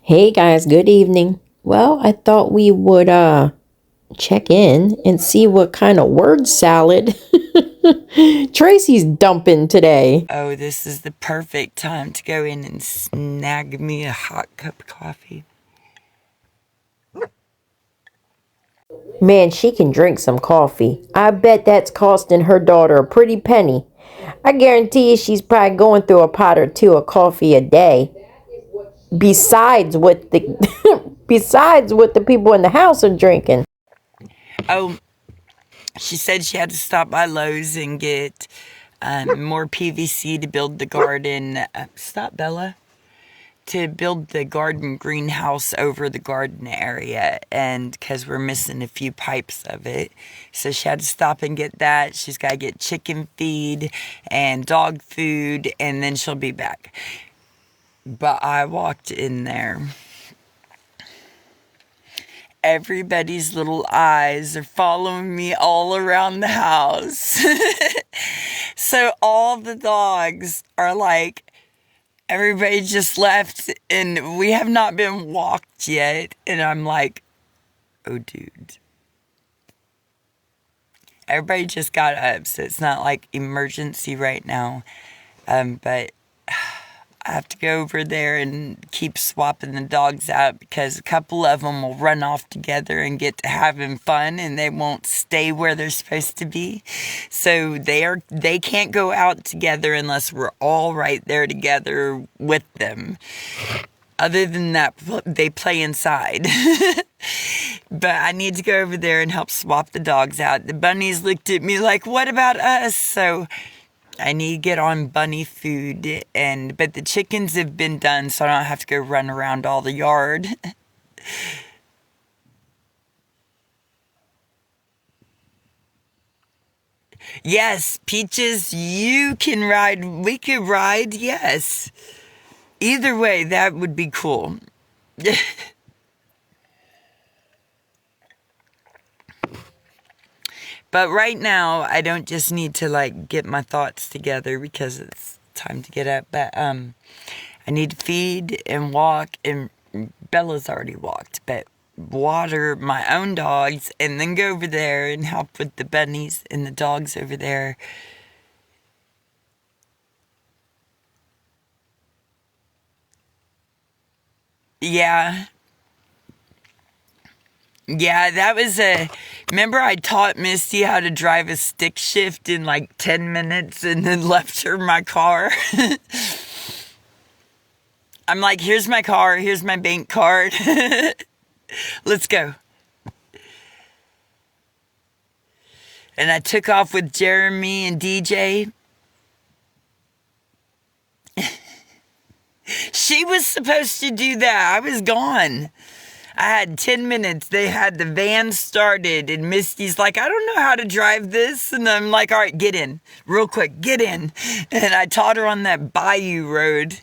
Hey guys, good evening. Well, I thought we would check in and see what kind of word salad Tracy's dumping today. Oh, this is the perfect time to go in and snag me a hot cup of coffee. Man, she can drink some coffee. I bet that's costing her daughter a pretty penny. I guarantee you she's probably going through a pot or two of coffee a day. Besides what the besides what the people in the house are drinking. Oh, she said she had to stop by Lowe's and get more PVC to build the garden. Stop, Bella. To build the garden greenhouse over the garden area, and because we're missing a few pipes of it, so she had to stop and get that. She's got to get chicken feed and dog food, and then she'll be back. But I walked in there. Everybody's little eyes are following me all around the house. So all the dogs are like, everybody just left and we have not been walked yet. And I'm like, oh, dude. Everybody just got up, so it's not like emergency right now. But I have to go over there and keep swapping the dogs out because a couple of them will run off together and get to having fun and they won't stay where they're supposed to be. So they can't go out together unless we're all right there together with them. Other than that, they play inside. But I need to go over there and help swap the dogs out. The bunnies looked at me like, what about us? So I need to get on bunny food, but the chickens have been done, so I don't have to go run around all the yard. Yes, Peaches, you can ride. We could ride, yes. Either way, that would be cool. But right now, I don't just need to get my thoughts together because it's time to get up. But I need to feed and walk, and Bella's already walked, but water my own dogs and then go over there and help with the bunnies and the dogs over there. Yeah. Yeah, that was remember I taught Misty how to drive a stick shift in like 10 minutes and then left her my car? I'm like, here's my car, here's my bank card. Let's go. And I took off with Jeremy and DJ. She was supposed to do that. I was gone. I had 10 minutes. They had the van started, and Misty's like, I don't know how to drive this. And I'm like, all right, get in. Real quick, get in. And I taught her on that bayou road.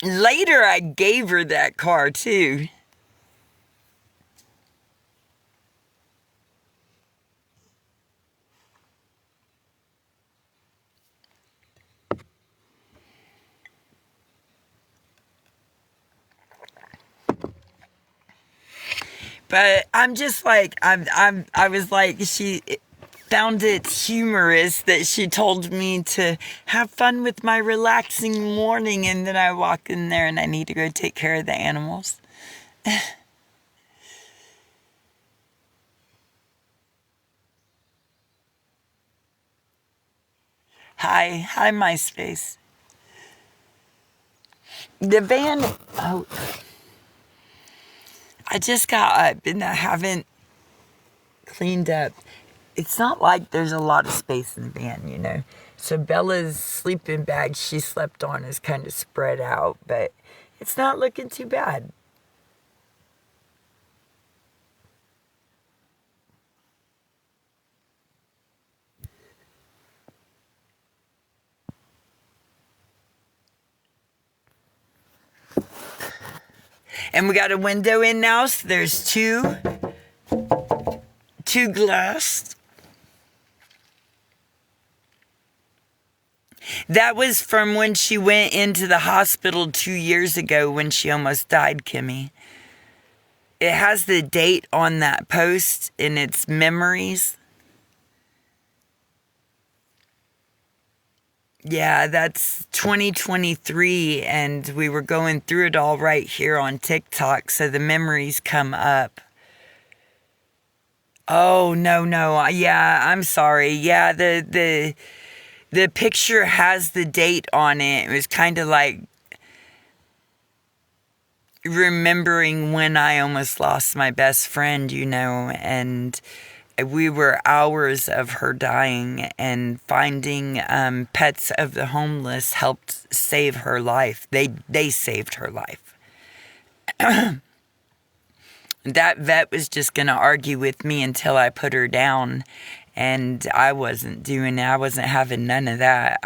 Later, I gave her that car, too. But I'm just like, I was like, she found it humorous that she told me to have fun with my relaxing morning, and then I walk in there and I need to go take care of the animals. Hi, MySpace. The van, oh, I just got up and I haven't cleaned up. It's not like there's a lot of space in the van. So Bella's sleeping bag she slept on is kind of spread out, but it's not looking too bad. And we got a window in now, so there's two glass. That was from when she went into the hospital 2 years ago when she almost died, Kimmy. It has the date on that post in its memories. Yeah, that's 2023, and we were going through it all right here on TikTok, so the memories come up. Oh, no, no. Yeah, I'm sorry. Yeah, the picture has the date on it. It was kind of like remembering when I almost lost my best friend, and we were hours of her dying, and finding pets of the homeless helped save her life. They saved her life. That vet was just going to argue with me until I put her down, and I wasn't doing it. I wasn't having none of that.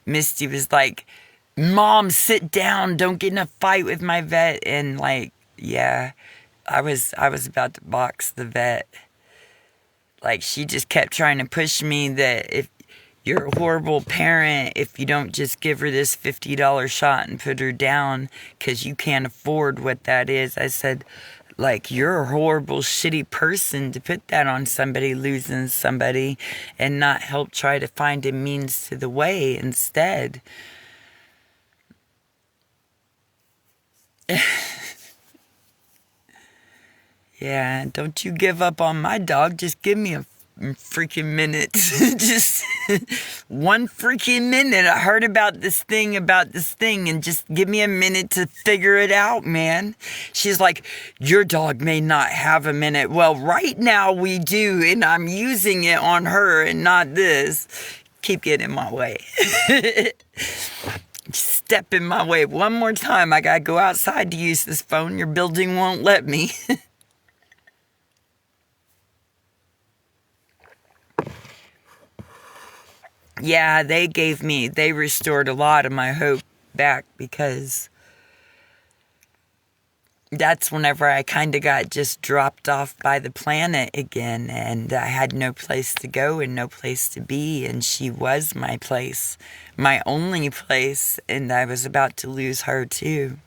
Misty was like, "Mom, sit down. Don't get in a fight with my vet." And like, yeah, I was about to box the vet. Like, she just kept trying to push me that if you're a horrible parent if you don't just give her this $50 shot and put her down because you can't afford what that is. I said, like, you're a horrible, shitty person to put that on somebody losing somebody and not help try to find a means to the way instead. Yeah, don't you give up on my dog. Just give me a freaking minute. Just one freaking minute. I heard about this thing, and just give me a minute to figure it out, man. She's like, your dog may not have a minute. Well, right now we do, and I'm using it on her and not this. Keep getting in my way. Step in my way one more time. I gotta go outside to use this phone. Your building won't let me. Yeah, they restored a lot of my hope back, because that's whenever I kind of got just dropped off by the planet again, and I had no place to go and no place to be, and she was my place, my only place, and I was about to lose her too.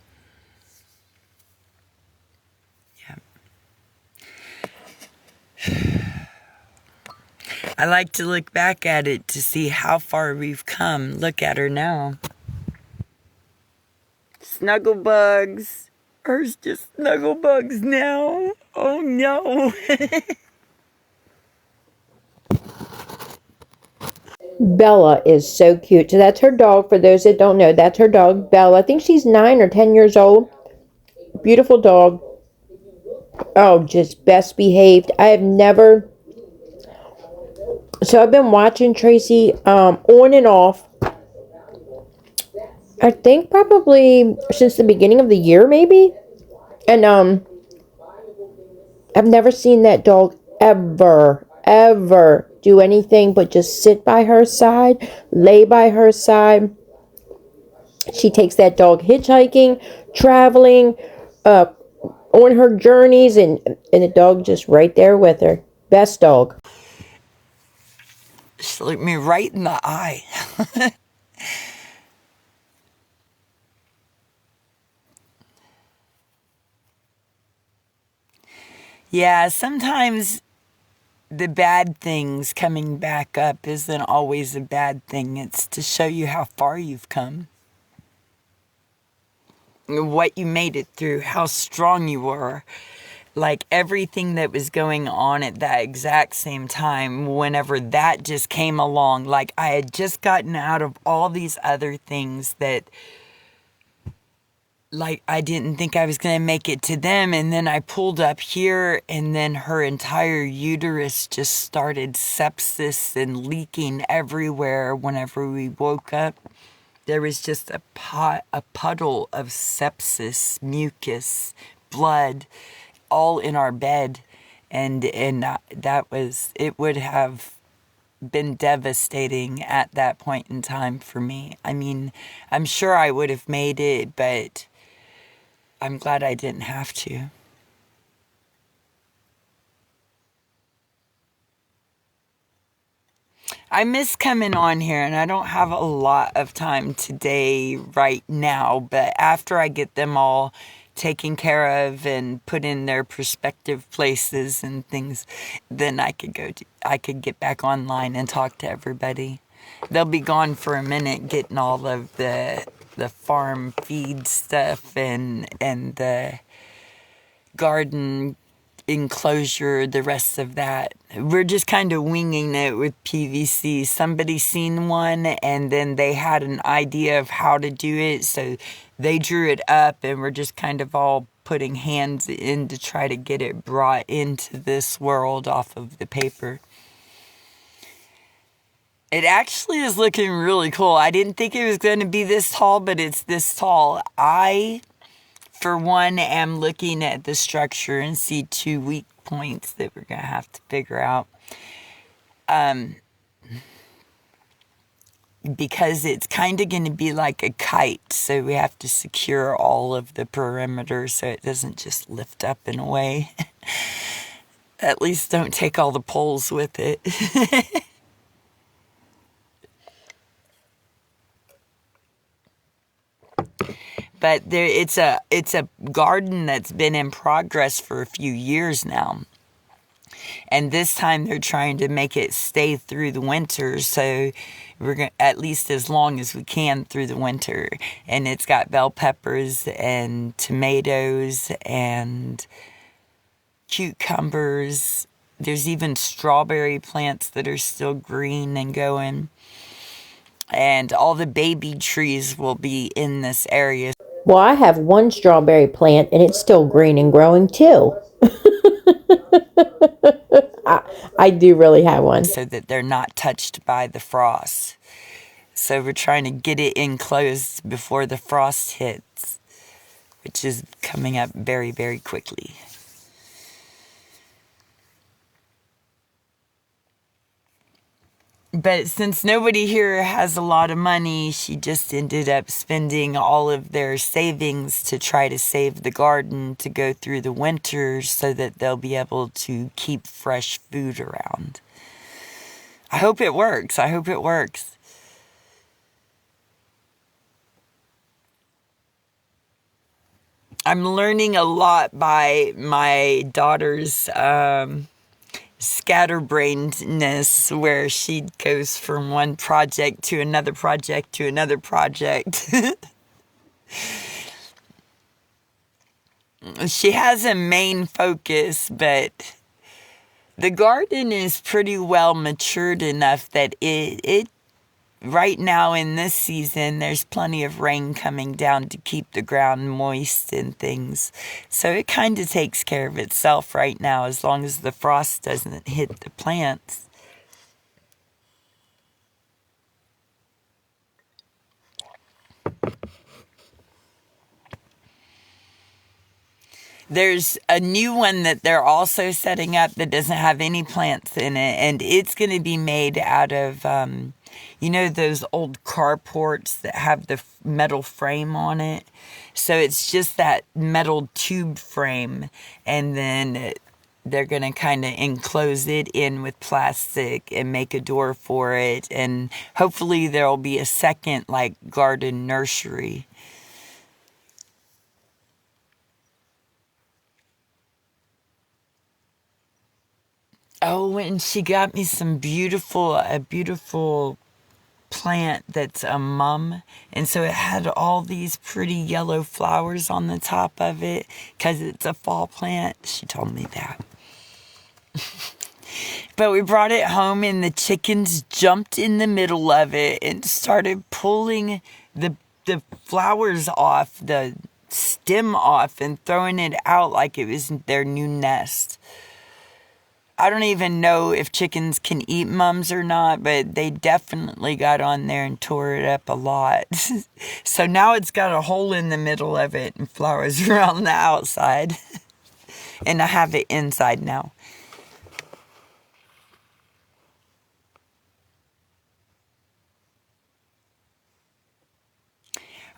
Yeah. I like to look back at it to see how far we've come. Look at her now. Snuggle bugs. Hers just snuggle bugs now. Oh no. Bella is so cute. So that's her dog. For those that don't know, that's her dog, Bella. I think she's 9 or 10 years old. Beautiful dog. Oh, just best behaved. I have never. So I've been watching Tracy on and off. I think probably since the beginning of the year, maybe. And I've never seen that dog ever do anything but just sit by her side, lay by her side. She takes that dog hitchhiking, traveling, uh, on her journeys, and the dog just right there with her. Best dog. She looked me right in the eye. Yeah, sometimes the bad things coming back up isn't always a bad thing. It's to show you how far you've come, what you made it through, how strong you were. Like, everything that was going on at that exact same time, whenever that just came along, like, I had just gotten out of all these other things that, like, I didn't think I was going to make it to them, and then I pulled up here, and then her entire uterus just started sepsis and leaking everywhere. Whenever we woke up, there was just a puddle of sepsis, mucus, blood, all in our bed, and that was, it would have been devastating at that point in time for me. I mean, I'm sure I would have made it, but I'm glad I didn't have to. I miss coming on here, and I don't have a lot of time today right now, but after I get them all taken care of and put in their prospective places and things, then I could get back online and talk to everybody. They'll be gone for a minute getting all of the farm feed stuff and the garden enclosure, the rest of that. We're just kind of winging it with PVC. Somebody seen one and then they had an idea of how to do it, so they drew it up, and we're just kind of all putting hands in to try to get it brought into this world off of the paper. It actually is looking really cool. I didn't think it was going to be this tall, but it's this tall. I, for one, am looking at the structure and see 2 weak points that we're going to have to figure out. Because it's kind of going to be like a kite, so we have to secure all of the perimeter so it doesn't just lift up and away. At least don't take all the poles with it. But it's a garden that's been in progress for a few years now. And this time they're trying to make it stay through the winter, so we're going at least as long as we can through the winter. And it's got bell peppers and tomatoes and cucumbers. There's even strawberry plants that are still green and going. And all the baby trees will be in this area. Well, I have one strawberry plant and it's still green and growing too. I do really have one. So that they're not touched by the frost. So we're trying to get it enclosed before the frost hits, which is coming up very, very quickly. But since nobody here has a lot of money, she just ended up spending all of their savings to try to save the garden to go through the winter so that they'll be able to keep fresh food around. I hope it works. I hope it works. I'm learning a lot by my daughter's scatterbrainedness, where she goes from one project to another project to another project. She has a main focus, but the garden is pretty well matured enough that it right now in this season, there's plenty of rain coming down to keep the ground moist and things. So it kind of takes care of itself right now, as long as the frost doesn't hit the plants. There's a new one that they're also setting up that doesn't have any plants in it, and it's going to be made out of, those old carports that have the metal frame on it. So it's just that metal tube frame, and then they're going to kind of enclose it in with plastic and make a door for it, and hopefully there'll be a second, garden nursery. Oh, and she got me a beautiful plant that's a mum. And so it had all these pretty yellow flowers on the top of it because it's a fall plant. She told me that. But we brought it home and the chickens jumped in the middle of it and started pulling the flowers off, the stem off, and throwing it out like it was their new nest. I don't even know if chickens can eat mums or not, but they definitely got on there and tore it up a lot. So now it's got a hole in the middle of it and flowers around the outside. And I have it inside now.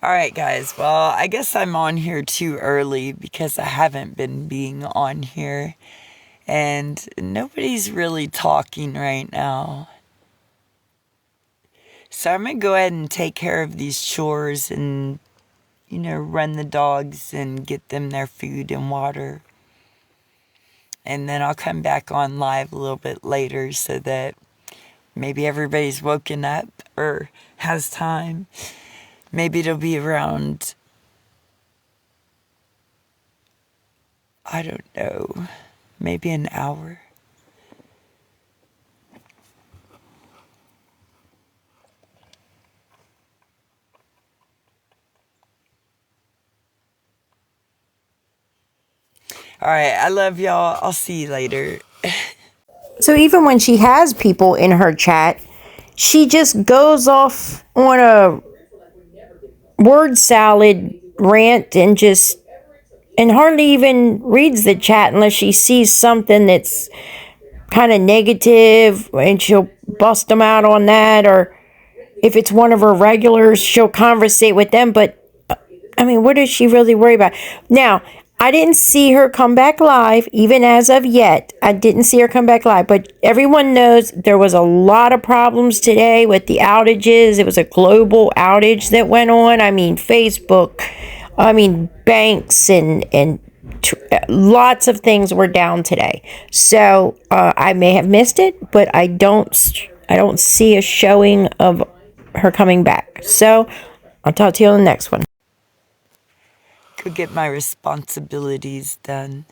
All right, guys. Well, I guess I'm on here too early because I haven't been being on here. And nobody's really talking right now. So I'm going to go ahead and take care of these chores and, run the dogs and get them their food and water. And then I'll come back on live a little bit later so that maybe everybody's woken up or has time. Maybe it'll be around, I don't know, maybe an hour. All right, I love y'all. I'll see you later. So even when she has people in her chat, she just goes off on a word salad rant and hardly even reads the chat unless she sees something that's kind of negative, and she'll bust them out on that. Or if it's one of her regulars, she'll conversate with them. But I mean, what does she really worry about? Now, I didn't see her come back live, even as of yet. I didn't see her come back live, but everyone knows there was a lot of problems today with the outages. It was a global outage that went on. I mean, Facebook, banks and lots of things were down today. So I may have missed it, but I don't see a showing of her coming back. So I'll talk to you on the next one. Go get my responsibilities done.